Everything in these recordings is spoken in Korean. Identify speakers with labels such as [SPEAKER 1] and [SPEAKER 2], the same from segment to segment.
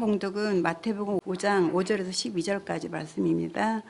[SPEAKER 1] 봉독은 마태복음 5장 5절에서 12절까지 말씀입니다.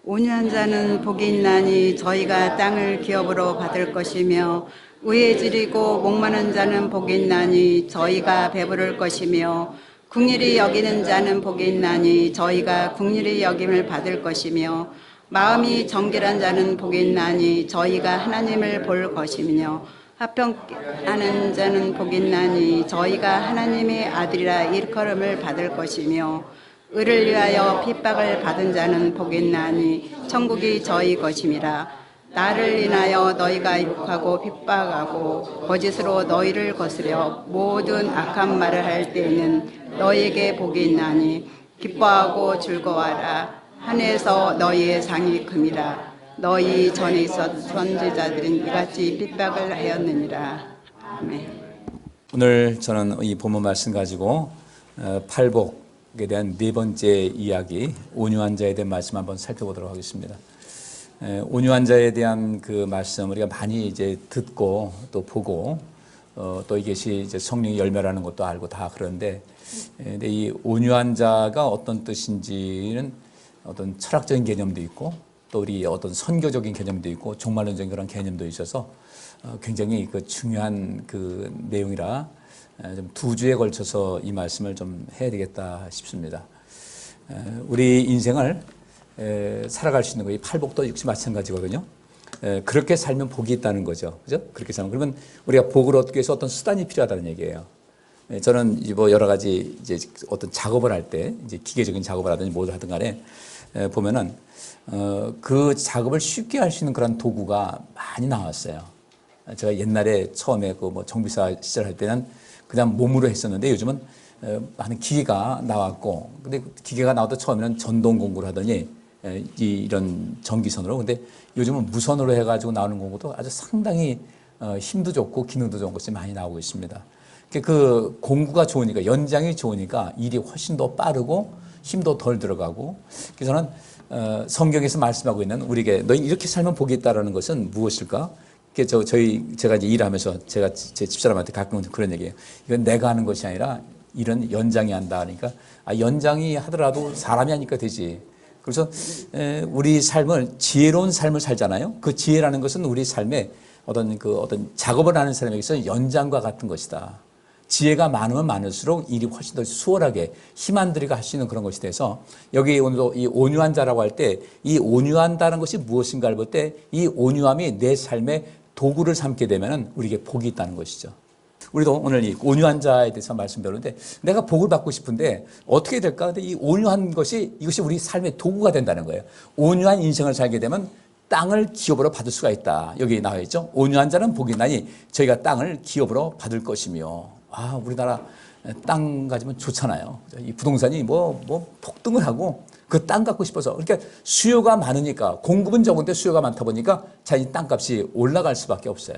[SPEAKER 1] 온유한 자는 복이 있나니 저희가 땅을 기업으로 받을 것이며 우애지리고 목마른 자는 복이 있나니 저희가 배부를 것이며 긍휼히 여기는 자는 복이 있나니 저희가 긍휼히 여김을 받을 것이며 마음이 정결한 자는 복이 있나니 저희가 하나님을 볼 것이며 화평하는 자는 복이 있나니 저희가 하나님의 아들이라 일컬음을 받을 것이며 의를 위하여 핍박을 받은 자는 복이 있나니 천국이 저희 것임이라. 나를 인하여 너희가 욕하고 핍박하고 거짓으로 너희를 거스려 모든 악한 말을 할 때에는 너희에게 복이 있나니 기뻐하고 즐거워하라. 하늘에서 너희의 상이 큼이라. 너희 전에 있었던 선지자들은 이같이 핍박을 하였느니라. 아멘.
[SPEAKER 2] 오늘 저는 이 본문 말씀 가지고 팔복에 대한 네 번째 이야기, 온유한 자에 대한 말씀 한번 살펴보도록 하겠습니다. 온유한 자에 대한 그 말씀 우리가 많이 이제 듣고 또 보고 또 이것이 이제 성령의 열매라는 것도 알고 다 그런데, 근데 이 온유한 자가 어떤 뜻인지는 어떤 철학적인 개념도 있고 또 우리 어떤 선교적인 개념도 있고 종말론적인 그런 개념도 있어서 굉장히 그 중요한 그 내용이라 좀 두 주에 걸쳐서 이 말씀을 좀 해야 되겠다 싶습니다. 우리 인생을 살아갈 수 있는 거, 이 팔복도 역시 마찬가지거든요. 그렇게 살면 복이 있다는 거죠. 그죠? 그렇게 살면. 그러면 우리가 복을 얻기 위해서 어떤 수단이 필요하다는 얘기예요. 저는 뭐 여러 가지 이제 어떤 작업을 할 때, 이제 기계적인 작업을 하든지 뭐를 하든 간에 보면은 그 작업을 쉽게 할 수 있는 그런 도구가 많이 나왔어요. 제가 옛날에 처음에 그 뭐 정비사 시절 할 때는 그냥 몸으로 했었는데 요즘은 많은 기계가 나왔고, 근데 기계가 나와도 처음에는 전동 공구를 하더니 이런 전기선으로, 근데 요즘은 무선으로 해가지고 나오는 공구도 아주 상당히 힘도 좋고 기능도 좋은 것이 많이 나오고 있습니다. 그 공구가 좋으니까, 연장이 좋으니까 일이 훨씬 더 빠르고 힘도 덜 들어가고, 그래서 저는 성경에서 말씀하고 있는 우리에게 너희 이렇게 살면 복이 있다라는 것은 무엇일까? 제가 이제 일하면서 제가 제 집사람한테 가끔 그런 얘기예요. 이건 내가 하는 것이 아니라 일은 연장이 한다. 그러니까 연장이 하더라도 사람이 하니까 되지. 그래서 우리 삶을 지혜로운 삶을 살잖아요. 그 지혜라는 것은 우리 삶에 어떤 작업을 하는 사람에게서 연장과 같은 것이다. 지혜가 많으면 많을수록 일이 훨씬 더 수월하게 힘 안 들이고 할 수 있는 그런 것이 돼서, 여기 오늘도 이 온유한 자라고 할 때 이 온유한다는 것이 무엇인가를 볼 때 이 온유함이 내 삶의 도구를 삼게 되면 우리에게 복이 있다는 것이죠. 우리도 오늘 이 온유한 자에 대해서 말씀드렸는데, 내가 복을 받고 싶은데 어떻게 될까? 근데 이 온유한 것이, 이것이 우리 삶의 도구가 된다는 거예요. 온유한 인생을 살게 되면 땅을 기업으로 받을 수가 있다. 여기 나와 있죠. 온유한 자는 복이 있나니 저희가 땅을 기업으로 받을 것이며. 우리나라 땅 가지면 좋잖아요. 이 부동산이 뭐 폭등을 하고 그 땅 갖고 싶어서, 그러니까 수요가 많으니까, 공급은 적은데 수요가 많다 보니까 자기 땅값이 올라갈 수밖에 없어요.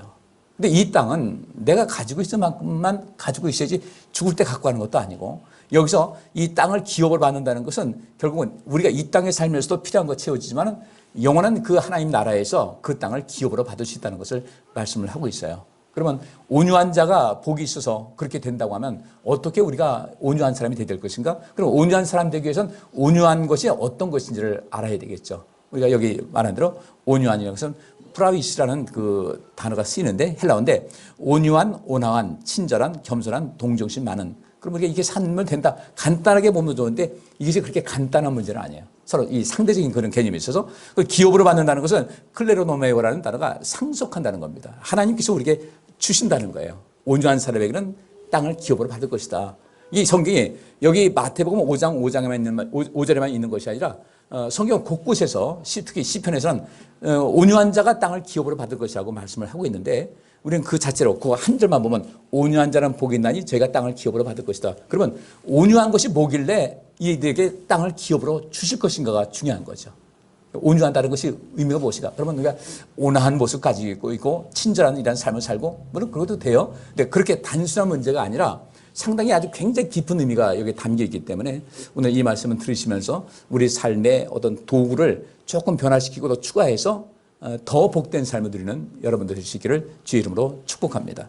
[SPEAKER 2] 근데 이 땅은 내가 가지고 있을 만큼만 가지고 있어야지 죽을 때 갖고 가는 것도 아니고, 여기서 이 땅을 기업으로 받는다는 것은 결국은 우리가 이 땅에 살면서도 필요한 거 채워지지만 영원한 그 하나님 나라에서 그 땅을 기업으로 받을 수 있다는 것을 말씀을 하고 있어요. 그러면 온유한 자가 복이 있어서 그렇게 된다고 하면 어떻게 우리가 온유한 사람이 될 것인가? 그럼 온유한 사람 되기 위해서는 온유한 것이 어떤 것인지를 알아야 되겠죠. 우리가 여기 말한 대로 온유한이라는 것은 프라위스라는 그 단어가 쓰이는데, 헬라어인데 온유한, 온화한, 친절한, 겸손한, 동정심 많은. 그럼 우리가 이게 살면 된다. 간단하게 보면 좋은데 이것이 그렇게 간단한 문제는 아니에요. 서로 이 상대적인 그런 개념이 있어서, 그 기업으로 받는다는 것은 클레로노메오라는 단어가 상속한다는 겁니다. 하나님께서 우리에게 주신다는 거예요. 온유한 사람에게는 땅을 기업으로 받을 것이다. 이 성경이 여기 마태복음 5장 5절에만 있는 것이 아니라 성경 곳곳에서, 특히 시편에서는 온유한 자가 땅을 기업으로 받을 것이라고 말씀을 하고 있는데, 우리는 그 자체로 그 한 절만 보면 온유한 자는 복이 있나니 저희가 땅을 기업으로 받을 것이다. 그러면 온유한 것이 뭐길래 이들에게 땅을 기업으로 주실 것인가가 중요한 거죠. 온유한다는 것이 의미가 무엇인가? 그러면 우리가 온화한 모습 가지고 있고 친절한 이런 삶을 살고, 물론 그것도 돼요. 근데 그렇게 단순한 문제가 아니라 상당히 아주 굉장히 깊은 의미가 여기에 담겨 있기 때문에 오늘 이 말씀을 들으시면서 우리 삶의 어떤 도구를 조금 변화시키고 더 추가해서 더 복된 삶을 누리는 여러분들 될 수 있기를 주의 이름으로 축복합니다.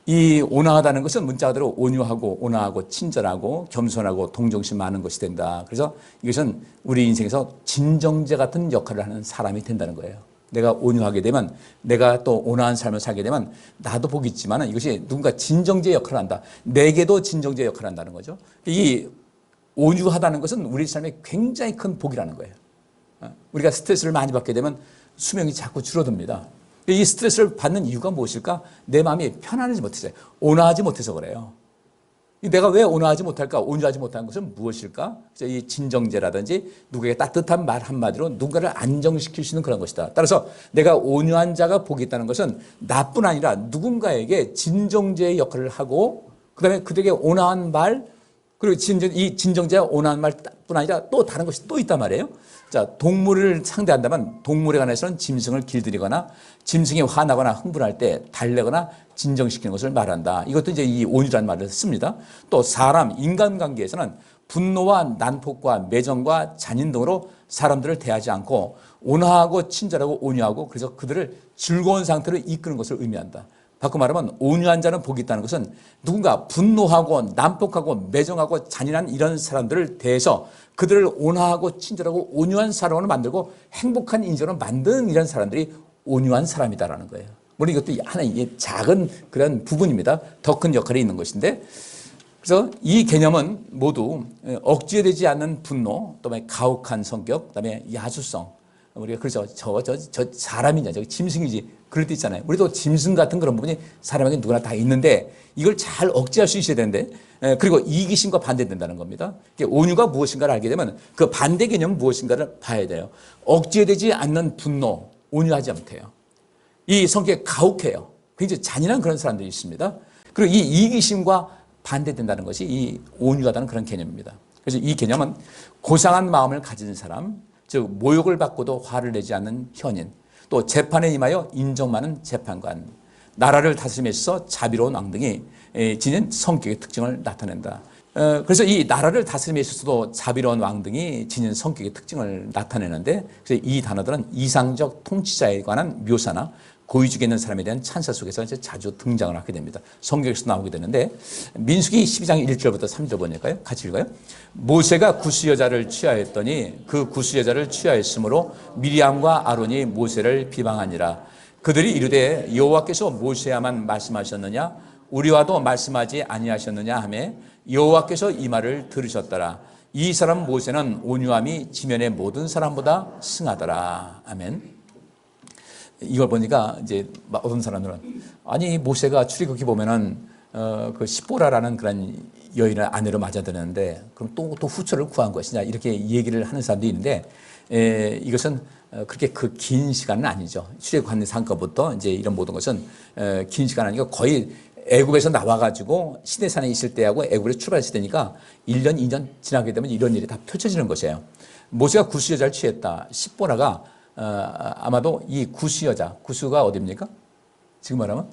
[SPEAKER 2] 이 온화하다는 것은 문자 그대로 온유하고 온화하고 친절하고 겸손하고 동정심 많은 것이 된다. 그래서 이것은 우리 인생에서 진정제 같은 역할을 하는 사람이 된다는 거예요. 내가 온유하게 되면, 내가 또 온화한 삶을 살게 되면 나도 복이 있지만 이것이 누군가 진정제 역할을 한다. 내게도 진정제 역할을 한다는 거죠. 이 온유하다는 것은 우리 삶에 굉장히 큰 복이라는 거예요. 우리가 스트레스를 많이 받게 되면 수명이 자꾸 줄어듭니다. 이 스트레스를 받는 이유가 무엇일까? 내 마음이 편안하지 못해서, 온화하지 못해서 그래요. 내가 왜 온화하지 못할까? 온유하지 못하는 것은 무엇일까? 이 진정제라든지 누구에게 따뜻한 말 한마디로 누군가를 안정시킬 수 있는 그런 것이다. 따라서 내가 온유한 자가 복이 있다는 것은 나뿐 아니라 누군가에게 진정제의 역할을 하고, 그 다음에 그들에게 온화한 말, 그리고 이 진정제와 온화한 말뿐 아니라 또 다른 것이 또 있단 말이에요. 자, 동물을 상대한다면 동물에 관해서는 짐승을 길들이거나 짐승이 화나거나 흥분할 때 달래거나 진정시키는 것을 말한다. 이것도 이제 이 온유라는 말을 씁니다. 또 사람, 인간관계에서는 분노와 난폭과 매정과 잔인 등으로 사람들을 대하지 않고 온화하고 친절하고 온유하고 그래서 그들을 즐거운 상태로 이끄는 것을 의미한다. 바꿔 말하면 온유한 자는 복이 있다는 것은 누군가 분노하고 난폭하고 매정하고 잔인한 이런 사람들을 대해서 그들을 온화하고 친절하고 온유한 사람으로 만들고 행복한 인생으로 만드는 이런 사람들이 온유한 사람이다라는 거예요. 물론 이것도 하나의 작은 그런 부분입니다. 더 큰 역할이 있는 것인데, 그래서 이 개념은 모두 억제되지 않는 분노, 또 가혹한 성격, 그다음에 야수성. 우리가 그래서 저 사람이냐, 저 짐승이지 그럴 때 있잖아요. 우리도 짐승 같은 그런 부분이 사람에게 누구나 다 있는데 이걸 잘 억제할 수 있어야 되는데, 그리고 이기심과 반대된다는 겁니다. 온유가 무엇인가를 알게 되면 그 반대 개념은 무엇인가를 봐야 돼요. 억제되지 않는 분노, 온유하지 못해요. 이 성격이 가혹해요. 굉장히 잔인한 그런 사람들이 있습니다. 그리고 이 이기심과 반대된다는 것이 이 온유하다는 그런 개념입니다. 그래서 이 개념은 고상한 마음을 가진 사람, 즉 모욕을 받고도 화를 내지 않는 현인, 또 재판에 임하여 인정 많은 재판관, 나라를 다스림에 있어서 자비로운 왕 등이 지닌 성격의 특징을 나타낸다. 그래서 이 나라를 다스림에 있어서도 자비로운 왕 등이 지닌 성격의 특징을 나타내는데, 그래서 이 단어들은 이상적 통치자에 관한 묘사나 고위직에 있는 사람에 대한 찬사 속에서 이제 자주 등장을 하게 됩니다. 성경에서 나오게 되는데, 민수기 12장 1절부터 3절 보니까요. 같이 읽어요. 모세가 구스 여자를 취하였더니 그 구스 여자를 취하였으므로 미리암과 아론이 모세를 비방하니라. 그들이 이르되 여호와께서 모세야만 말씀하셨느냐 우리와도 말씀하지 아니하셨느냐 하매 여호와께서 이 말을 들으셨더라. 이 사람 모세는 온유함이 지면의 모든 사람보다 승하더라. 아멘. 이걸 보니까 이제 어떤 사람들은 아니 모세가 출애굽기 보면은 그 십보라라는 그런 여인을 아내로 맞아들였는데 그럼 또 후처를 구한 것이냐 이렇게 얘기를 하는 사람도 있는데, 이것은 그렇게 그 긴 시간은 아니죠. 출애굽한 상과부터 이제 이런 모든 것은 긴 시간 아니고 거의 애굽에서 나와가지고 시내산에 있을 때하고 애굽에 출발했을 때니까 1년, 2년 지나게 되면 이런 일이 다 펼쳐지는 것이에요. 모세가 구스 여자를 취했다. 십보라가 아마도 이 구스 여자, 구스가 어디입니까? 지금 말하면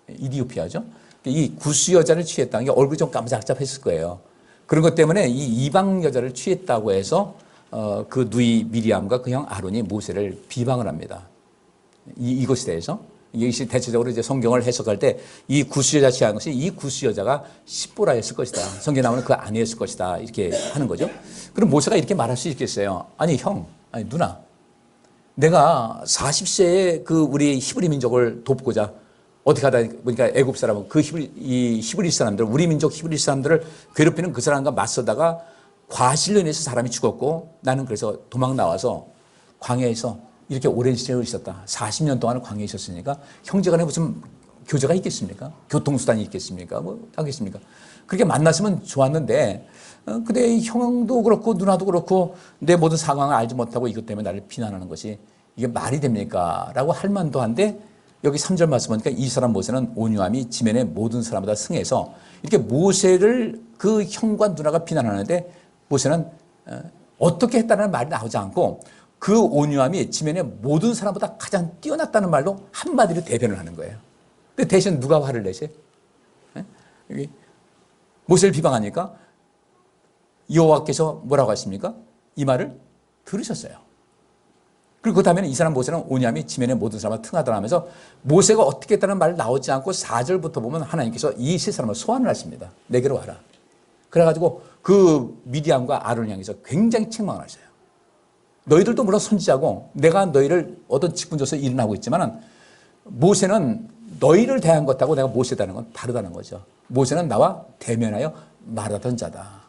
[SPEAKER 2] 이디오피아죠. 이 구스 여자를 취했다는 게 얼굴이 좀 깜짝잡했을 거예요. 그런 것 때문에 이 이방 여자를 취했다고 해서 그 누이 미리암과 그 형 아론이 모세를 비방을 합니다. 이것에 대해서. 이것이 대체적으로 이제 성경을 해석할 때 이 구스 여자 취한 것이 이 구스 여자가 십보라였을 것이다. 성경에 나오는 그 아내였을 것이다. 이렇게 하는 거죠. 그럼 모세가 이렇게 말할 수 있겠어요. 아니 형, 아니 누나. 내가 40세에 그 우리 히브리 민족을 돕고자 어떻게 하다 보니까 애굽 사람은 그 히브리 사람들, 우리 민족 히브리 사람들을 괴롭히는 그 사람과 맞서다가 과실로 인해서 사람이 죽었고 나는 그래서 도망 나와서 광야에서 이렇게 오랜 시간을 있었다. 40년 동안 광야에 있었으니까 형제간에 무슨 교제가 있겠습니까? 교통수단이 있겠습니까? 뭐 하겠습니까? 그렇게 만났으면 좋았는데 근데 형도 그렇고 누나도 그렇고 내 모든 상황을 알지 못하고 이것 때문에 나를 비난하는 것이 이게 말이 됩니까? 라고 할 만도 한데 여기 3절 말씀 보니까 이 사람 모세는 온유함이 지면의 모든 사람보다 승해서 이렇게 모세를 그 형과 누나가 비난하는데 모세는 어떻게 했다는 말이 나오지 않고 그 온유함이 지면의 모든 사람보다 가장 뛰어났다는 말로 한마디로 대변을 하는 거예요. 근데 대신 누가 화를 내세요? 여기 모세를 비방하니까 여호와께서 뭐라고 하십니까? 이 말을 들으셨어요. 그리고 그 다음에는 이 사람 모세는 온유함이 지면의 모든 사람을 등하더라 하면서 모세가 어떻게 했다는 말 나오지 않고 4절부터 보면 하나님께서 이 세 사람을 소환을 하십니다. 내게로 와라. 그래가지고 그 미디안과 아론을 향해서 굉장히 책망을 하셔요. 너희들도 물론 선지자고 내가 너희를 어떤 직분 줘서 일은 하고 있지만 모세는 너희를 대한 것하고 내가 모세에 대한 건 다르다는 거죠. 모세는 나와 대면하여 말하던 자다.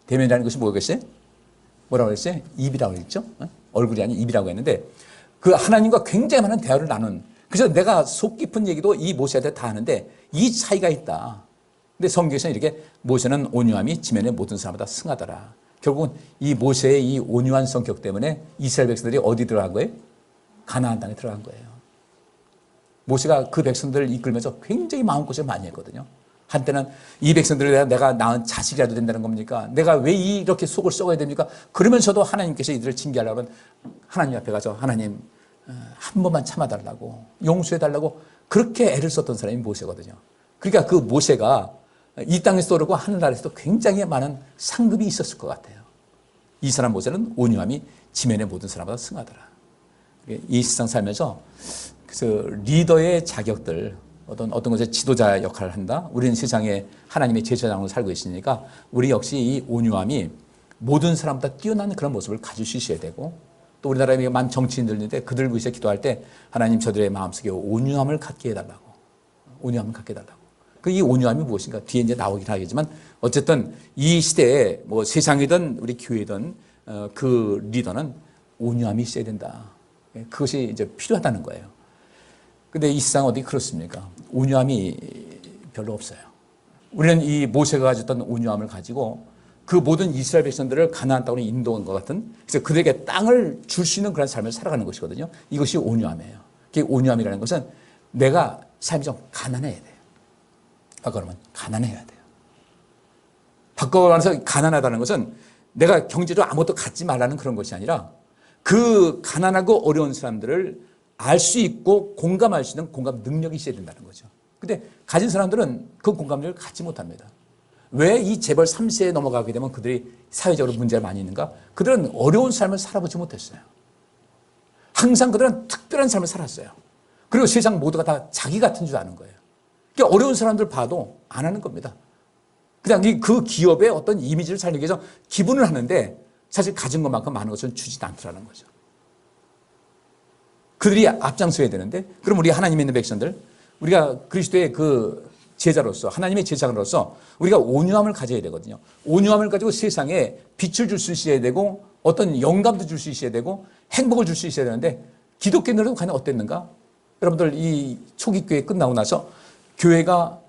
[SPEAKER 2] 대면이라는 것이 뭐겠어요? 뭐라고 그랬어요? 입이라고 했죠? 얼굴이 아닌 입이라고 했는데 그 하나님과 굉장히 많은 대화를 나눈, 그래서 내가 속 깊은 얘기도 이 모세한테 다 하는데 이 차이가 있다. 근데 성경에서는 이렇게 모세는 온유함이 지면의 모든 사람보다 승하더라. 결국은 이 모세의 이 온유한 성격 때문에 이스라엘 백성들이 어디 들어간 거예요? 가나안 땅에 들어간 거예요. 모세가 그 백성들을 이끌면서 굉장히 마음고생을 많이 했거든요. 한때는 이 백성들에 내가 낳은 자식이라도 된다는 겁니까? 내가 왜 이렇게 속을 썩어야 됩니까? 그러면서도 하나님께서 이들을 징계하려면 하나님 앞에 가서 하나님 한 번만 참아달라고, 용서해달라고 그렇게 애를 썼던 사람이 모세거든요. 그러니까 그 모세가 이 땅에서도 그렇고 하늘나라에서도 굉장히 많은 상급이 있었을 것 같아요. 이 사람 모세는 온유함이 지면의 모든 사람보다 승하더라. 이 세상 살면서 그래서 리더의 자격들, 어떤 것의 지도자 역할을 한다. 우리는 세상에 하나님의 제사장으로 살고 있으니까 우리 역시 이 온유함이 모든 사람보다 뛰어난 그런 모습을 가질 수 있어야 되고, 또 우리나라에 많은 정치인들 있는데 그들 위해서 기도할 때 하나님 저들의 마음속에 온유함을 갖게 해달라고, 온유함을 갖게 해달라고. 그 이 온유함이 무엇인가 뒤에 이제 나오긴 하겠지만 어쨌든 이 시대에 뭐 세상이든 우리 교회든 그 리더는 온유함이 있어야 된다. 그것이 이제 필요하다는 거예요. 근데 이 세상 어디 그렇습니까? 온유함이 별로 없어요. 우리는 이 모세가 가졌던 온유함을 가지고 그 모든 이스라엘 백성들을 가나안 땅으로 인도한 것 같은, 그래서 그들에게 땅을 줄 수 있는 그런 삶을 살아가는 것이거든요. 이것이 온유함이에요. 그 온유함이라는 것은 내가 삶이 좀 가난해야 돼요. 바꿔놓으면 가난해야 돼요. 바꿔서 가난하다는 것은 내가 경제적으로 아무것도 갖지 말라는 그런 것이 아니라 그 가난하고 어려운 사람들을 알 수 있고 공감할 수 있는 공감 능력이 있어야 된다는 거죠. 근데 가진 사람들은 그 공감력을 갖지 못합니다. 왜 이 재벌 3세에 넘어가게 되면 그들이 사회적으로 문제가 많이 있는가? 그들은 어려운 삶을 살아보지 못했어요. 항상 그들은 특별한 삶을 살았어요. 그리고 세상 모두가 다 자기 같은 줄 아는 거예요. 그러니까 어려운 사람들 봐도 안 하는 겁니다. 그냥 그 기업의 어떤 이미지를 살리기 위해서 기분을 하는데 사실 가진 것만큼 많은 것은 주지 않더라는 거죠. 그들이 앞장서야 되는데, 그럼 우리 하나님에 있는 백성들, 우리가 그리스도의 그 제자로서, 하나님의 제자로서 우리가 온유함을 가져야 되거든요. 온유함을 가지고 세상에 빛을 줄 수 있어야 되고 어떤 영감도 줄 수 있어야 되고 행복을 줄 수 있어야 되는데, 기독교인들은 과연 어땠는가? 여러분들 이 초기 교회 끝나고 나서 교회가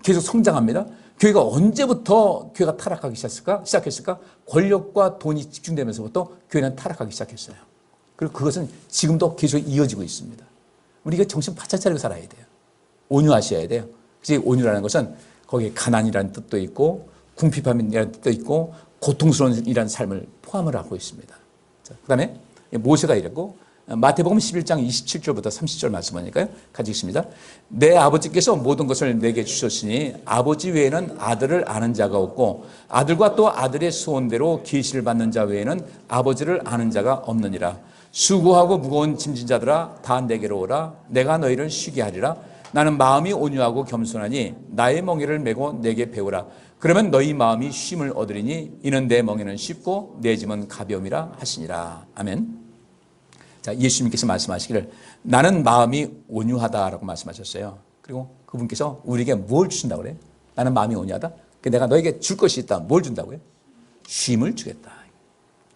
[SPEAKER 2] 계속 성장합니다. 교회가 언제부터 교회가 타락하기 시작했을까? 권력과 돈이 집중되면서부터 교회는 타락하기 시작했어요. 그리고 그것은 지금도 계속 이어지고 있습니다. 우리가 정신 바짝 차리고 살아야 돼요. 온유하셔야 돼요. 그래서 온유라는 것은 거기에 가난이라는 뜻도 있고 궁핍함이라는 뜻도 있고 고통스러운 이라는 삶을 포함을 하고 있습니다. 자, 그다음에 모세가 이랬고, 마태복음 11장 27절부터 30절 말씀하니까요. 같이 읽습니다. 내 아버지께서 모든 것을 내게 주셨으니 아버지 외에는 아들을 아는 자가 없고 아들과 또 아들의 소원대로 계시를 받는 자 외에는 아버지를 아는 자가 없느니라. 수고하고 무거운 짐진 자들아 다 내게로 오라. 내가 너희를 쉬게 하리라. 나는 마음이 온유하고 겸손하니 나의 멍에를 메고 내게 배우라. 그러면 너희 마음이 쉼을 얻으리니 이는 내 멍에는 쉽고 내 짐은 가벼움이라 하시니라. 아멘. 자, 예수님께서 말씀하시기를 나는 마음이 온유하다라고 말씀하셨어요. 그리고 그분께서 우리에게 뭘 주신다고 그래요? 나는 마음이 온유하다. 내가 너에게 줄 것이 있다. 뭘 준다고요? 쉼을 주겠다.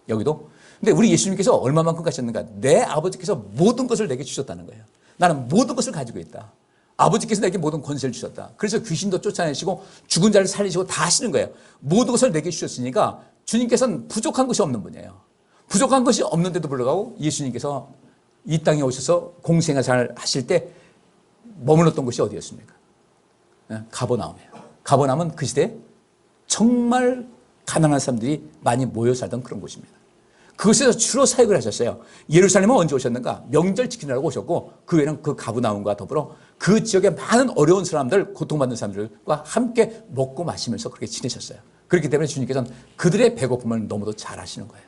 [SPEAKER 2] 여기도. 근데 우리 예수님께서 얼마만큼 가셨는가? 내 아버지께서 모든 것을 내게 주셨다는 거예요. 나는 모든 것을 가지고 있다. 아버지께서 내게 모든 권세를 주셨다. 그래서 귀신도 쫓아내시고 죽은 자를 살리시고 다 하시는 거예요. 모든 것을 내게 주셨으니까 주님께서는 부족한 것이 없는 분이에요. 부족한 것이 없는데도 불구하고 예수님께서 이 땅에 오셔서 공생애를 하실 때 머물렀던 곳이 어디였습니까? 가버나움이에요. 가버나움은 그 시대에 정말 가난한 사람들이 많이 모여 살던 그런 곳입니다. 그곳에서 주로 사역을 하셨어요. 예루살렘은 언제 오셨는가? 명절 지키느라고 오셨고, 그 외에는 그 가버나움과 더불어 그 지역의 많은 어려운 사람들, 고통받는 사람들과 함께 먹고 마시면서 그렇게 지내셨어요. 그렇기 때문에 주님께서는 그들의 배고픔을 너무도 잘 아시는 거예요.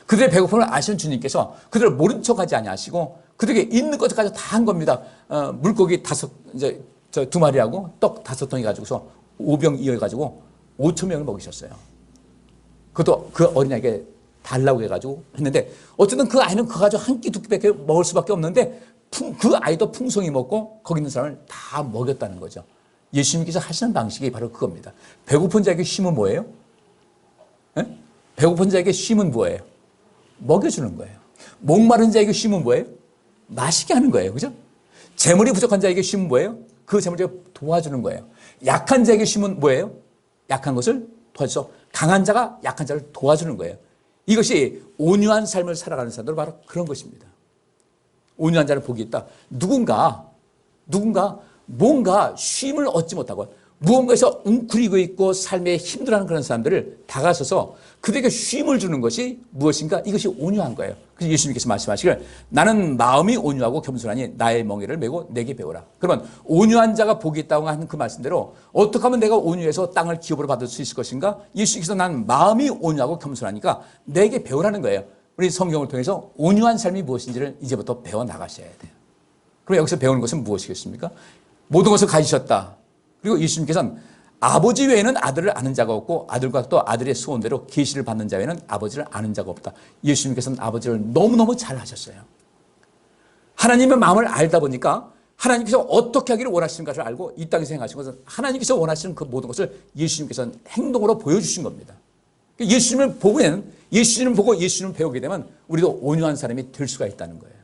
[SPEAKER 2] 그들의 배고픔을 아시는 주님께서 그들을 모른 척하지 아니하시고 그들에게 있는 것까지 다 한 겁니다. 물고기 이제 저 2마리하고 떡 5통이 가지고서 5병 이어가지고 5천 명을 먹이셨어요. 그것도 그 어린아이에게 달라고 해가지고 했는데 어쨌든 그 아이는 그거 가지고 한 끼 두 끼밖에 먹을 수밖에 없는데 그 아이도 풍성히 먹고 거기 있는 사람을 다 먹였다는 거죠. 예수님께서 하시는 방식이 바로 그겁니다. 배고픈 자에게 쉼은 뭐예요? 네? 배고픈 자에게 쉼은 뭐예요? 먹여주는 거예요. 목마른 자에게 쉼은 뭐예요? 마시게 하는 거예요. 그죠? 재물이 부족한 자에게 쉼은 뭐예요? 그 재물을 도와주는 거예요. 약한 자에게 쉼은 뭐예요? 약한 것을 도와줘서 강한 자가 약한 자를 도와주는 거예요. 이것이 온유한 삶을 살아가는 사람들 바로 그런 것입니다. 온유한 자는 복이 있다. 누군가 뭔가 쉼을 얻지 못하고 무언가에서 웅크리고 있고 삶에 힘들어하는 그런 사람들을 다가서서 그들에게 쉼을 주는 것이 무엇인가? 이것이 온유한 거예요. 그래서 예수님께서 말씀하시기를 나는 마음이 온유하고 겸손하니 나의 멍에를 메고 내게 배우라. 그러면 온유한 자가 복이 있다고 하는 그 말씀대로 어떻게 하면 내가 온유해서 땅을 기업으로 받을 수 있을 것인가? 예수님께서 나는 마음이 온유하고 겸손하니까 내게 배우라는 거예요. 우리 성경을 통해서 온유한 삶이 무엇인지를 이제부터 배워나가셔야 돼요. 그럼 여기서 배우는 것은 무엇이겠습니까? 모든 것을 가지셨다. 그리고 예수님께서는 아버지 외에는 아들을 아는 자가 없고 아들과 또 아들의 소원대로 계시를 받는 자 외에는 아버지를 아는 자가 없다. 예수님께서는 아버지를 너무너무 잘 아셨어요. 하나님의 마음을 알다 보니까 하나님께서 어떻게 하기를 원하시는 것을 알고 이 땅에서 행하신 것은 하나님께서 원하시는 그 모든 것을 예수님께서는 행동으로 보여주신 겁니다. 예수님을 보고 예수님을 배우게 되면 우리도 온유한 사람이 될 수가 있다는 거예요.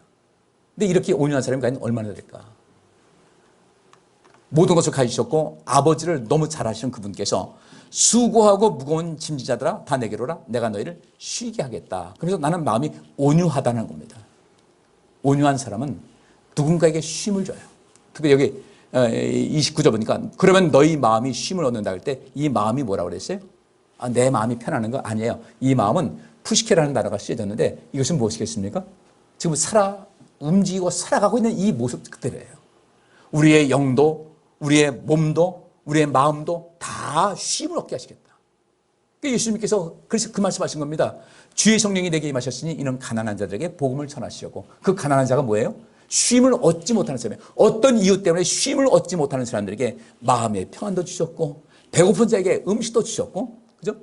[SPEAKER 2] 근데 이렇게 온유한 사람이 과연 얼마나 될까? 모든 것을 가지셨고 아버지를 너무 잘 아시는 그분께서 수고하고 무거운 짐지자들아 다 내게로 오라 내가 너희를 쉬게 하겠다. 그래서 나는 마음이 온유하다는 겁니다. 온유한 사람은 누군가에게 쉼을 줘요. 특히 여기 29절 보니까 그러면 너희 마음이 쉼을 얻는다 할 때 이 마음이 뭐라고 그랬어요? 내 마음이 편안한 거 아니에요. 이 마음은 푸시케라는 단어가 쓰여졌는데 이것은 무엇이겠습니까? 지금 움직이고 살아가고 있는 이 모습 그대로예요. 우리의 영도 우리의 몸도 우리의 마음도 다 쉼을 얻게 하시겠다. 예수님께서 그래서 그 말씀하신 겁니다. 주의 성령이 내게 임하셨으니 이는 가난한 자들에게 복음을 전하시려고. 그 가난한 자가 뭐예요? 쉼을 얻지 못하는 사람이에요. 어떤 이유 때문에 쉼을 얻지 못하는 사람들에게 마음의 평안도 주셨고 배고픈 자에게 음식도 주셨고 그죠?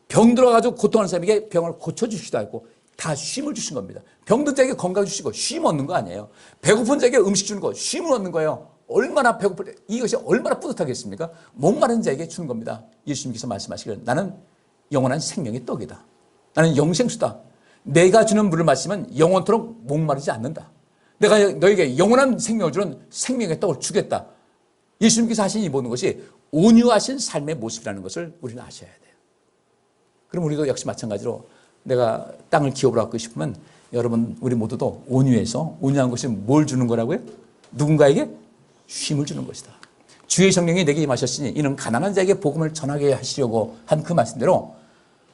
[SPEAKER 2] 병 들어가지고 고통하는 사람에게 병을 고쳐주시기도 하고 다 쉼을 주신 겁니다. 병든 자에게 건강 주시고 쉼 얻는 거 아니에요. 배고픈 자에게 음식 주는 거 쉼을 얻는 거예요. 얼마나 배고플 때 이것이 얼마나 뿌듯하겠습니까? 목마른 자에게 주는 겁니다. 예수님께서 말씀하시기를 나는 영원한 생명의 떡이다. 나는 영생수다. 내가 주는 물을 마시면 영원토록 목마르지 않는다. 내가 너에게 영원한 생명을 주는 생명의 떡을 주겠다. 예수님께서 하신 이 모든 것이 온유하신 삶의 모습이라는 것을 우리는 아셔야 돼요. 그럼 우리도 역시 마찬가지로 내가 땅을 기업으로 갖고 싶으면 여러분 우리 모두도 온유해서 온유한 것이 뭘 주는 거라고요? 누군가에게 쉼을 주는 것이다. 주의 성령이 내게 임하셨으니 이는 가난한 자에게 복음을 전하게 하시려고 한 그 말씀대로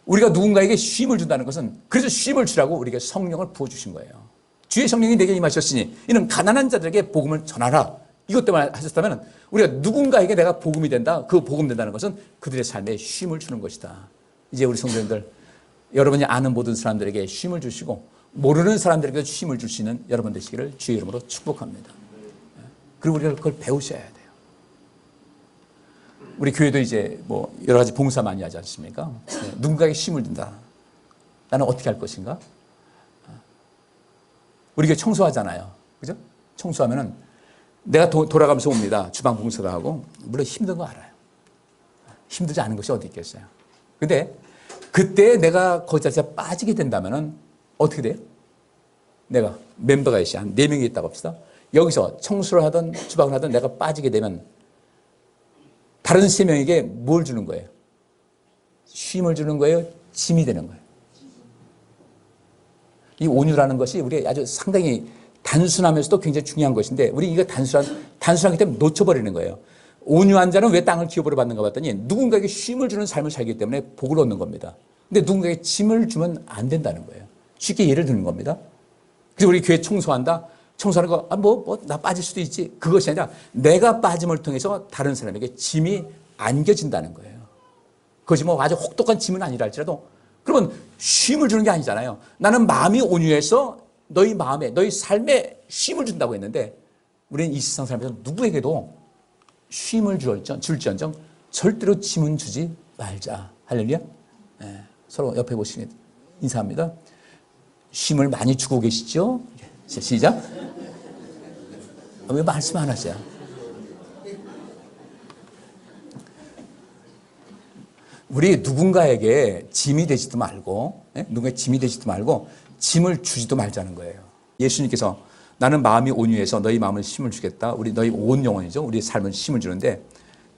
[SPEAKER 2] 우리가 누군가에게 쉼을 준다는 것은 그래서 쉼을 주라고 우리에게 성령을 부어주신 거예요. 주의 성령이 내게 임하셨으니 이는 가난한 자들에게 복음을 전하라. 이것 때문에 하셨다면 우리가 누군가에게 내가 복음이 된다. 그 복음 된다는 것은 그들의 삶에 쉼을 주는 것이다. 이제 우리 성도님들 여러분이 아는 모든 사람들에게 쉼을 주시고 모르는 사람들에게 쉼을 줄 수 있는 여러분 되시기를 주의 이름으로 축복합니다. 그리고 우리가 그걸 배우셔야 돼요. 우리 교회도 이제 뭐 여러 가지 봉사 많이 하지 않습니까? 누군가에게 쉼을 준다. 나는 어떻게 할 것인가? 우리 교회 청소하잖아요. 그죠? 청소하면은 내가 돌아가면서 옵니다. 주방 봉사도 하고. 물론 힘든 거 알아요. 힘들지 않은 것이 어디 있겠어요. 근데 그때 내가 거기서 빠지게 된다면은 어떻게 돼요? 내가 멤버가 있어요. 한 4명이 있다고 합시다. 여기서 청소를 하든 주방을 하든 내가 빠지게 되면 다른 3명에게 뭘 주는 거예요? 쉼을 주는 거예요? 짐이 되는 거예요? 이 온유라는 것이 우리가 아주 상당히 단순하면서도 굉장히 중요한 것인데 우리 이거 단순하기 때문에 놓쳐버리는 거예요. 온유한 자는 왜 땅을 기업으로 받는가 봤더니 누군가에게 쉼을 주는 삶을 살기 때문에 복을 얻는 겁니다. 근데 누군가에게 짐을 주면 안 된다는 거예요. 쉽게 예를 드는 겁니다. 그래서 우리 교회 청소한다. 청소하는 거, 나 빠질 수도 있지. 그것이 아니라 내가 빠짐을 통해서 다른 사람에게 짐이 안겨진다는 거예요. 그것이 뭐 아주 혹독한 짐은 아니라 할지라도 그러면 쉼을 주는 게 아니잖아요. 나는 마음이 온유해서 너희 마음에, 너희 삶에 쉼을 준다고 했는데 우리는 이 세상 살면서 누구에게도 쉼을 줄지언정 절대로 짐은 주지 말자. 할렐루야. 네, 서로 옆에 보시면 인사합니다. 쉼을 많이 주고 계시죠? 시작. 왜 말씀 안 하세요? 우리 누군가에게 짐이 되지도 말고, 누군가의 짐이 되지도 말고 짐을 주지도 말자는 거예요. 예수님께서 나는 마음이 온유해서 너희 마음을 쉼을 주겠다. 우리 너희 온 영혼이죠. 우리의 삶은 쉼을 주는데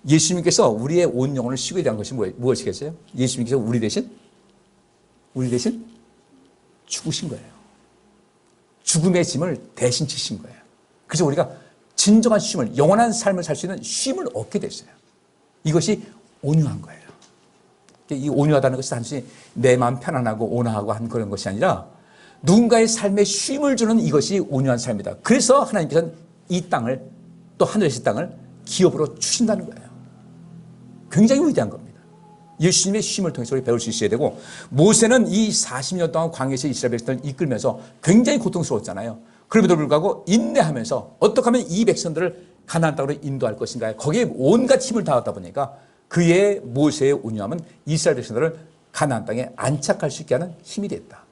[SPEAKER 2] 예수님께서 우리의 온 영혼을 쉬게 대한 것이 무엇이겠어요? 예수님께서 우리 대신 죽으신 거예요. 죽음의 짐을 대신 지신 거예요. 그래서 우리가 진정한 쉼을, 영원한 삶을 살 수 있는 쉼을 얻게 됐어요. 이것이 온유한 거예요. 이 온유하다는 것이 단순히 내 마음 편안하고 온화하고 한 그런 것이 아니라 누군가의 삶에 쉼을 주는 이것이 온유한 삶이다. 그래서 하나님께서는 이 땅을, 또 하늘의 땅을 기업으로 주신다는 거예요. 굉장히 위대한 겁니다. 예수님의 쉼을 통해서 우리 배울 수 있어야 되고, 모세는 이 40년 동안 광야에서 이스라엘 백성들을 이끌면서 굉장히 고통스러웠잖아요. 그럼에도 불구하고 인내하면서 어떻게 하면 이 백성들을 가나안 땅으로 인도할 것인가, 거기에 온갖 힘을 다하다 보니까 그의 모세의 온유함은 이스라엘 백성들을 가나안 땅에 안착할 수 있게 하는 힘이 됐다.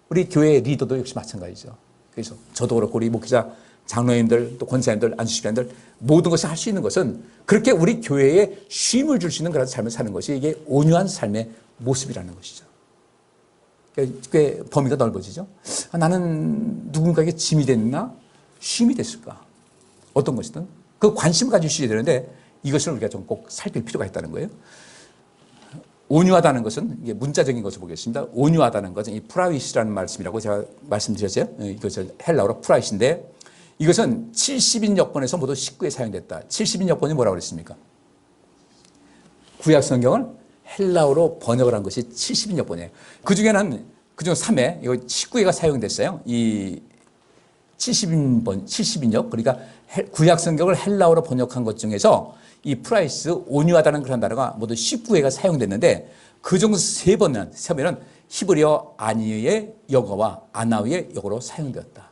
[SPEAKER 2] 우리 교회 리더도 역시 마찬가지죠. 그래서 저도 그렇고 우리 목회자, 장로님들, 또 권사님들, 안수집사님들 모든 것을 할 수 있는 것은 그렇게 우리 교회에 쉼을 줄 수 있는 그런 삶을 사는 것이 이게 온유한 삶의 모습이라는 것이죠. 꽤 범위가 넓어지죠. 나는 누군가에게 짐이 됐나? 쉼이 됐을까? 어떤 것이든 그 관심을 가지셔야 되는데 이것을 우리가 좀 꼭 살필 필요가 있다는 거예요. 온유하다는 것은, 이게 문자적인 것을 보겠습니다. 온유하다는 것은 이 프라위스라는 말씀이라고 제가 말씀드렸어요. 이것은 헬라어로 프라이스인데 이것은 70인 여권에서 모두 19에 사용됐다. 70인 여권이 뭐라고 그랬습니까? 구약 성경을 헬라어로 번역을 한 것이 70인 여권이에요. 그중 3회, 이거 19회가 사용됐어요. 이 70인역, 그러니까 구약 성경을 헬라어로 번역한 것 중에서 이 프라이스, 온유하다는 그런 단어가 모두 19회가 사용됐는데 그중 3번은 히브리어 아니의 역어와 아나우의 역어로 사용되었다.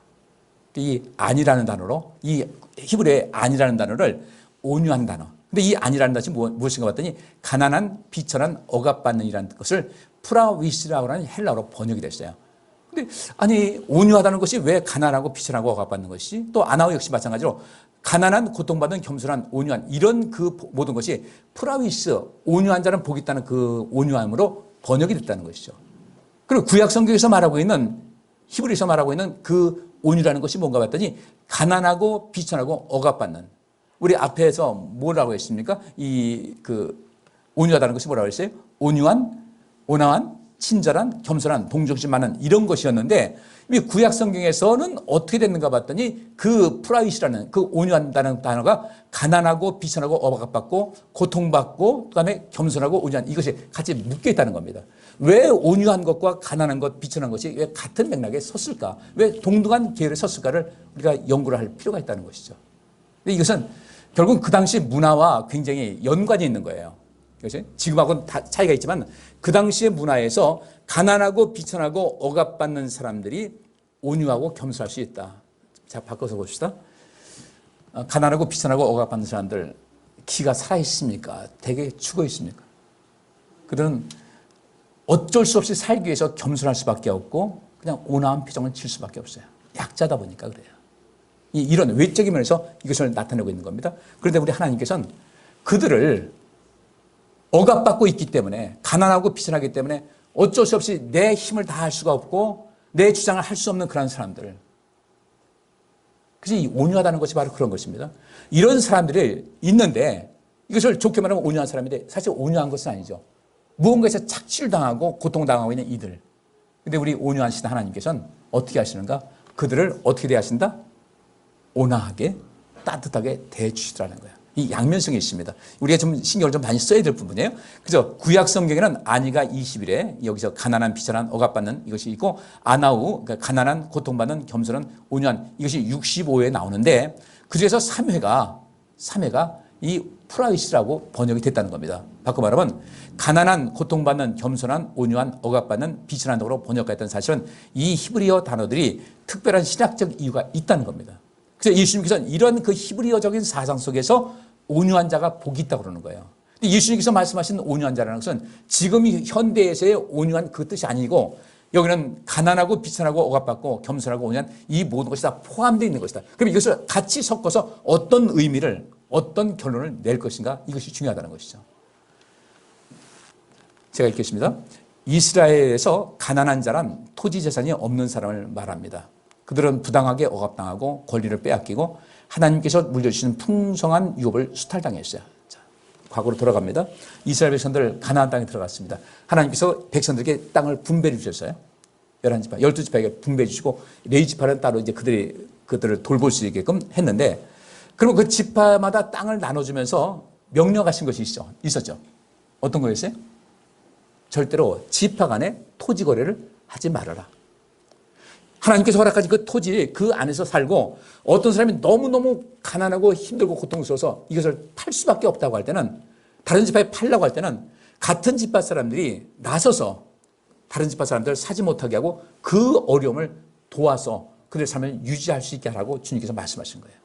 [SPEAKER 2] 이 아니라는 단어로, 이 히브리어의 아니라는 단어를 온유한 단어. 근데 이 아니라는 것이 무엇인가 봤더니 가난한, 비천한, 억압받는 이라는 것을 프라위스라고 하는 헬라어로 번역이 됐어요. 근데 아니 온유하다는 것이 왜 가난하고 비천하고 억압받는 것이지? 또 아나우 역시 마찬가지로 가난한, 고통받는, 겸손한, 온유한 이런 그 모든 것이 프라위스, 온유한 자는 복이 있다는 그 온유함으로 번역이 됐다는 것이죠. 그리고 구약 성경에서 말하고 있는, 히브리에서 말하고 있는 그 온유라는 것이 뭔가 봤더니 가난하고 비천하고 억압받는, 우리 앞에서 뭐라고 했습니까? 온유하다는 것이 뭐라고 했어요? 온유한, 온화한, 친절한, 겸손한, 동정심 많은 이런 것이었는데 이 구약 성경에서는 어떻게 됐는가 봤더니 그 프라이스라는 그 온유한다는 단어가 가난하고 비천하고 억압받고 고통받고 그다음에 겸손하고 온유한 이것이 같이 묶여 있다는 겁니다. 왜 온유한 것과 가난한 것, 비천한 것이 왜 같은 맥락에 섰을까? 왜 동등한 계열에 섰을까를 우리가 연구를 할 필요가 있다는 것이죠. 근데 이것은 결국 그 당시 문화와 굉장히 연관이 있는 거예요. 지금하고는 차이가 있지만 그 당시의 문화에서 가난하고 비천하고 억압받는 사람들이 온유하고 겸손할 수 있다. 자, 바꿔서 봅시다. 가난하고 비천하고 억압받는 사람들 기가 살아있습니까? 대개 죽어 있습니까? 그들은 어쩔 수 없이 살기 위해서 겸손할 수밖에 없고 그냥 온화한 표정을 지을 수밖에 없어요. 약자다 보니까 그래요. 이런 외적인 면에서 이것을 나타내고 있는 겁니다. 그런데 우리 하나님께서는 그들을 억압받고 있기 때문에 가난하고 비천하기 때문에 어쩔 수 없이 내 힘을 다할 수가 없고 내 주장을 할 수 없는 그런 사람들. 그래서 이 온유하다는 것이 바로 그런 것입니다. 이런 사람들이 있는데 이것을 좋게 말하면 온유한 사람인데 사실 온유한 것은 아니죠. 무언가에서 착취를 당하고 고통당하고 있는 이들. 근데 우리 온유하신 하나님께서는 어떻게 하시는가? 그들을 어떻게 대하신다? 온화하게 따뜻하게 대해주시더라는 거예요. 이 양면성이 있습니다. 우리가 좀 신경을 좀 많이 써야 될 부분이에요. 그래서 구약 성경에는 아니가 21에 여기서 가난한, 비천한, 억압받는 이것이 있고 아나우, 그러니까 가난한, 고통받는, 겸손한, 온유한 이것이 65에 나오는데 그중에서 3회가 이 프라이시라고 번역이 됐다는 겁니다. 바꿔 말하면 가난한, 고통받는, 겸손한, 온유한, 억압받는, 비천한 등으로 번역했다는 사실은 이 히브리어 단어들이 특별한 신학적 이유가 있다는 겁니다. 그래서 예수님께서는 이런 그 히브리어적인 사상 속에서 온유한 자가 복이 있다고 그러는 거예요. 근데 예수님께서 말씀하신 온유한 자라는 것은 지금 현대에서의 온유한 그 뜻이 아니고 여기는 가난하고 비천하고 억압받고 겸손하고 온유한 이 모든 것이 다 포함되어 있는 것이다. 그럼 이것을 같이 섞어서 어떤 의미를, 어떤 결론을 낼 것인가, 이것이 중요하다는 것이죠. 제가 읽겠습니다. 이스라엘에서 가난한 자란 토지 재산이 없는 사람을 말합니다. 그들은 부당하게 억압당하고 권리를 빼앗기고 하나님께서 물려주시는 풍성한 유업을 수탈당했어요. 자, 과거로 돌아갑니다. 이스라엘 백성들 가나안 땅에 들어갔습니다. 하나님께서 백성들에게 땅을 분배해 주셨어요. 11지파, 12지파에게 분배해 주시고 레위지파는 따로 이제 그들을 돌볼 수 있게끔 했는데, 그리고 그 지파마다 땅을 나눠주면서 명령하신 것이 있었죠. 어떤 거였어요? 절대로 지파 간에 토지 거래를 하지 말아라. 하나님께서 허락하신 그 토지 그 안에서 살고 어떤 사람이 너무너무 가난하고 힘들고 고통스러워서 이것을 팔 수밖에 없다고 할 때는, 다른 지파에 팔려고 할 때는 같은 지파 사람들이 나서서 다른 지파 사람들을 사지 못하게 하고 그 어려움을 도와서 그들의 삶을 유지할 수 있게 하라고 주님께서 말씀하신 거예요.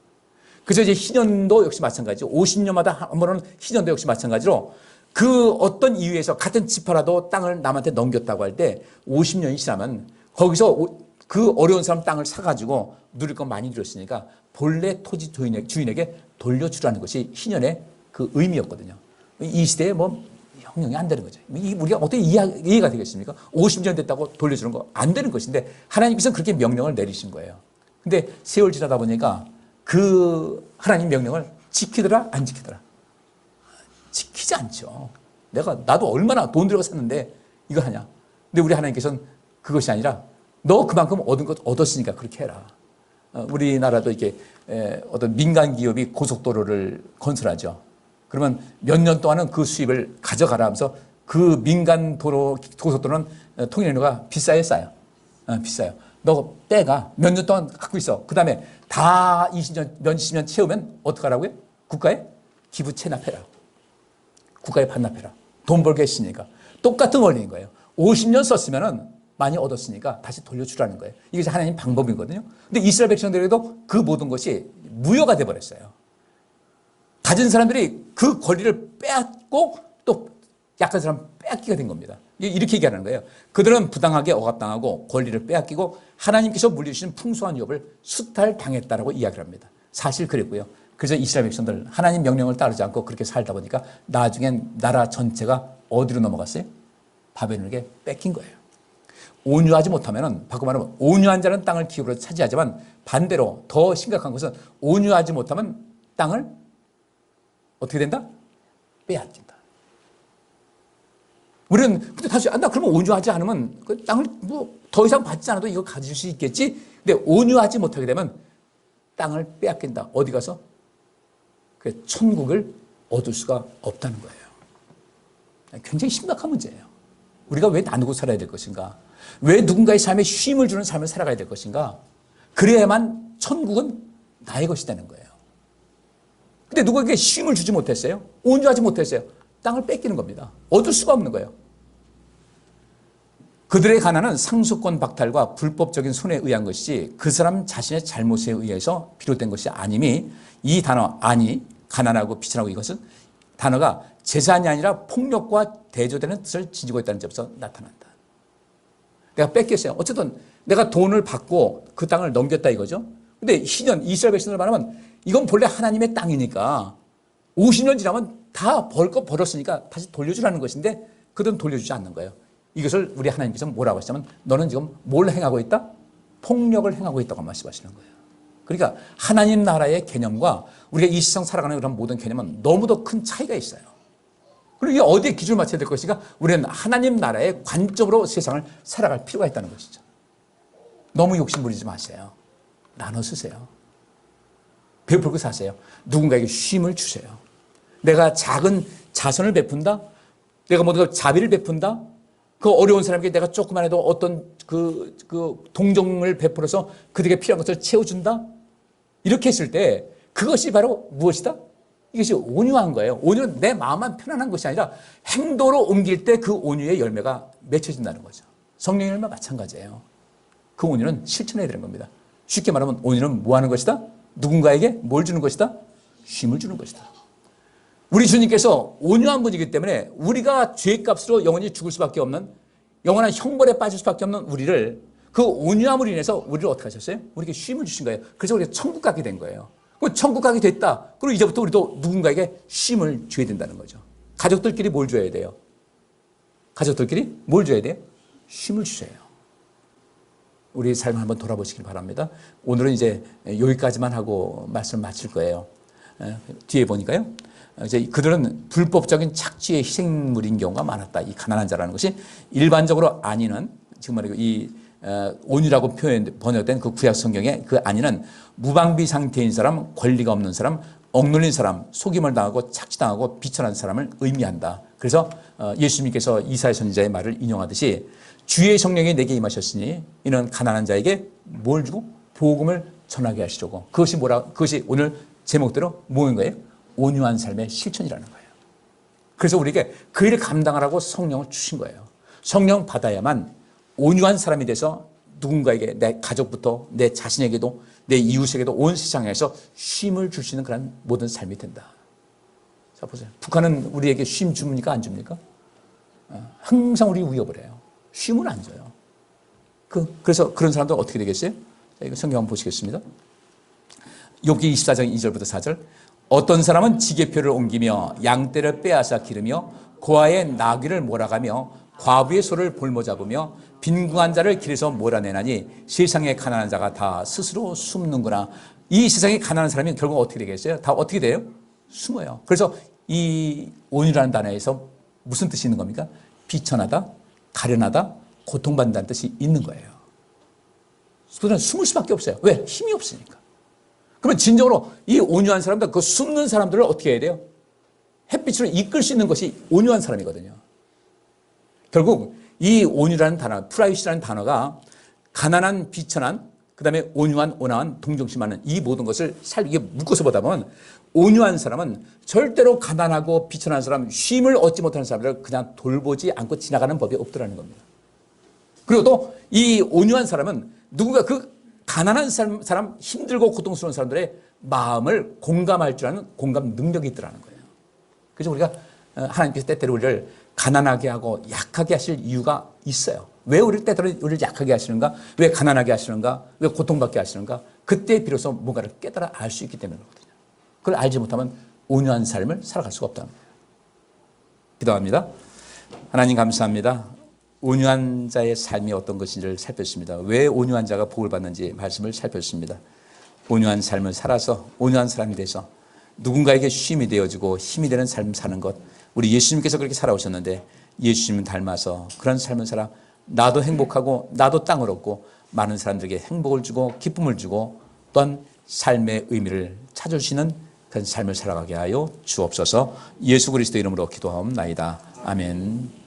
[SPEAKER 2] 그래서 이제 희년도 역시 마찬가지죠. 50년마다 한 번은 희년도 역시 마찬가지로 그 어떤 이유에서 같은 지파라도 땅을 남한테 넘겼다고 할 때 50년이 지나면 거기서 그 어려운 사람 땅을 사가지고 누릴 건 많이 누렸으니까 본래 토지 주인에게 돌려주라는 것이 희년의 그 의미였거든요. 이 시대에 뭐 형용이 안 되는 거죠. 우리가 어떻게 이해가 되겠습니까? 50년 됐다고 돌려주는 거 안 되는 것인데 하나님께서는 그렇게 명령을 내리신 거예요. 근데 세월 지나다 보니까 그 하나님 명령을 지키더라 안 지키더라? 지키지 않죠. 나도 얼마나 돈 들여서 샀는데 이거 하냐? 근데 우리 하나님께서는 그것이 아니라 너 그만큼 얻은 것 얻었으니까 그렇게 해라. 우리나라도 이렇게 어떤 민간 기업이 고속도로를 건설하죠. 그러면 몇 년 동안은 그 수입을 가져가라 하면서 그 민간 고속도로는 통행료가 비싸요, 싸요? 비싸요. 너 빼가 몇 년 동안 갖고 있어. 그 다음에 다 20년, 몇십 년 채우면 어떡하라고요? 국가에 기부 체납해라. 국가에 반납해라. 돈 벌게 했으니까. 똑같은 원리인 거예요. 50년 썼으면은 많이 얻었으니까 다시 돌려주라는 거예요. 이게 하나님 방법이거든요. 근데 이스라엘 백성들에게도 그 모든 것이 무효가 돼버렸어요. 가진 사람들이 그 권리를 빼앗고 또 약한 사람 빼앗기가 된 겁니다. 이렇게 얘기하는 거예요. 그들은 부당하게 억압당하고 권리를 빼앗기고 하나님께서 물려주신 풍성한 유업을 수탈당했다라고 이야기를 합니다. 사실 그랬고요. 그래서 이스라엘 백성들 하나님 명령을 따르지 않고 그렇게 살다 보니까 나중엔 나라 전체가 어디로 넘어갔어요? 바벨론에게 뺏긴 거예요. 온유하지 못하면, 바꿔 말하면 온유한 자는 땅을 기업으로 차지하지만 반대로 더 심각한 것은 온유하지 못하면 땅을 어떻게 된다? 빼앗긴다. 우리는 근데 다시 나 그러면 온유하지 않으면 그 땅을 뭐 더 이상 받지 않아도 이거 가질 수 있겠지? 근데 온유하지 못하게 되면 땅을 빼앗긴다. 어디 가서? 그 천국을 얻을 수가 없다는 거예요. 굉장히 심각한 문제예요. 우리가 왜 나누고 살아야 될 것인가? 왜 누군가의 삶에 쉼을 주는 삶을 살아가야 될 것인가? 그래야만 천국은 나의 것이 되는 거예요. 근데 누구에게 쉼을 주지 못했어요? 온유하지 못했어요? 땅을 뺏기는 겁니다. 얻을 수가 없는 거예요. 그들의 가난은 상속권 박탈과 불법적인 손에 의한 것이지 그 사람 자신의 잘못에 의해서 비롯된 것이 아님이, 이 단어 아니, 가난하고 비천하고 이것은 단어가 재산이 아니라 폭력과 대조되는 뜻을 지니고 있다는 점에서 나타난다. 내가 뺏겼어요. 어쨌든 내가 돈을 받고 그 땅을 넘겼다 이거죠. 근데 희년 이스라엘 백성들 말하면 이건 본래 하나님의 땅이니까 50년 지나면 다 벌 거 벌었으니까 다시 돌려주라는 것인데 그들은 돌려주지 않는 거예요. 이것을 우리 하나님께서 뭐라고 하시냐면 너는 지금 뭘 행하고 있다? 폭력을 행하고 있다고 말씀하시는 거예요. 그러니까 하나님 나라의 개념과 우리가 이 세상 살아가는 그런 모든 개념은 너무도 큰 차이가 있어요. 그리고 이게 어디에 기준을 맞춰야 될 것인가? 우리는 하나님 나라의 관점으로 세상을 살아갈 필요가 있다는 것이죠. 너무 욕심 부리지 마세요. 나눠 쓰세요. 베풀고 사세요. 누군가에게 쉼을 주세요. 내가 작은 자선을 베푼다? 내가 뭔가 자비를 베푼다? 그 어려운 사람에게 내가 조금만 해도 어떤 그 동정을 베풀어서 그들에게 필요한 것을 채워준다? 이렇게 했을 때 그것이 바로 무엇이다? 이것이 온유한 거예요. 온유는 내 마음만 편안한 것이 아니라 행동으로 옮길 때 그 온유의 열매가 맺혀진다는 거죠. 성령의 열매 마찬가지예요. 그 온유는 실천해야 되는 겁니다. 쉽게 말하면 온유는 뭐 하는 것이다? 누군가에게 뭘 주는 것이다? 쉼을 주는 것이다. 우리 주님께서 온유한 분이기 때문에 우리가 죄값으로 영원히 죽을 수밖에 없는, 영원한 형벌에 빠질 수밖에 없는 우리를, 그 온유함으로 인해서 우리를 어떻게 하셨어요? 우리에게 쉼을 주신 거예요. 그래서 우리가 천국 가게 된 거예요. 그럼 천국 가게 됐다. 그리고 이제부터 우리도 누군가에게 쉼을 줘야 된다는 거죠. 가족들끼리 뭘 줘야 돼요? 가족들끼리 뭘 줘야 돼요? 쉼을 주셔요. 우리 삶을 한번 돌아보시길 바랍니다. 오늘은 이제 여기까지만 하고 말씀을 마칠 거예요. 뒤에 보니까요. 이제 그들은 불법적인 착취의 희생물인 경우가 많았다. 이 가난한 자라는 것이 일반적으로 안위는, 지금 말이고 이 온유라고 번역된 그 구약 성경의 그 안위는 무방비 상태인 사람, 권리가 없는 사람, 억눌린 사람, 속임을 당하고 착취당하고 비천한 사람을 의미한다. 그래서 예수님께서 이사야 선지자의 말을 인용하듯이 주의 성령이 내게 임하셨으니 이는 가난한 자에게 뭘 주고? 복음을 전하게 하시려고. 그것이 오늘 제목대로 뭐인 거예요? 온유한 삶의 실천이라는 거예요. 그래서 우리에게 그 일을 감당하라고 성령을 주신 거예요. 성령 받아야만 온유한 사람이 돼서 누군가에게, 내 가족부터 내 자신에게도 내 이웃에게도 온 세상에서 쉼을 줄 수 있는 그런 모든 삶이 된다. 자, 보세요. 북한은 우리에게 쉼 줍니까? 안 줍니까? 항상 우리 위협을 해요. 쉼을 안 줘요. 그래서 그런 사람들 어떻게 되겠어요? 자, 이거 성경 한번 보시겠습니다. 욥기 24장 2절부터 4절. 어떤 사람은 지게표를 옮기며 양떼를 빼앗아 기르며 고아의 나귀를 몰아가며 과부의 소를 볼모 잡으며 빈궁한 자를 길에서 몰아내나니 세상의 가난한 자가 다 스스로 숨는구나. 이 세상에 가난한 사람이 결국 어떻게 되겠어요? 다 어떻게 돼요? 숨어요. 그래서 이 온유라는 단어에서 무슨 뜻이 있는 겁니까? 비천하다, 가련하다, 고통받는다는 뜻이 있는 거예요. 그들은 숨을 수밖에 없어요. 왜? 힘이 없으니까. 그러면 진정으로 이 온유한 사람들, 그 숨는 사람들을 어떻게 해야 돼요? 햇빛으로 이끌 수 있는 것이 온유한 사람이거든요. 결국 이 온유라는 단어, 프라이시라는 단어가 가난한, 비천한, 그 다음에 온유한, 온화한, 동정심하는 이 모든 것을 이게 묶어서 보다 보면 온유한 사람은 절대로 가난하고 비천한 사람, 쉼을 얻지 못하는 사람들을 그냥 돌보지 않고 지나가는 법이 없더라는 겁니다. 그리고 또 이 온유한 사람은 누군가 그 가난한 사람, 힘들고 고통스러운 사람들의 마음을 공감할 줄 아는 공감 능력이 있더라는 거예요. 그래서 우리가 하나님께서 때때로 우리를 가난하게 하고 약하게 하실 이유가 있어요. 왜 때때로 우리를 약하게 하시는가? 왜 가난하게 하시는가? 왜 고통받게 하시는가? 그때 비로소 뭔가를 깨달아 알 수 있기 때문이거든요. 그걸 알지 못하면 온유한 삶을 살아갈 수가 없다는 거예요. 기도합니다. 하나님 감사합니다. 온유한 자의 삶이 어떤 것인지를 살폈습니다. 왜 온유한 자가 복을 받는지 말씀을 살폈습니다. 온유한 삶을 살아서 온유한 사람이 돼서 누군가에게 쉼이 되어지고 힘이 되는 삶을 사는 것, 우리 예수님께서 그렇게 살아오셨는데 예수님을 닮아서 그런 삶을 살아 나도 행복하고 나도 땅을 얻고 많은 사람들에게 행복을 주고 기쁨을 주고 또한 삶의 의미를 찾을 수 있는 그런 삶을 살아가게 하여 주옵소서. 예수 그리스도 이름으로 기도하옵나이다. 아멘.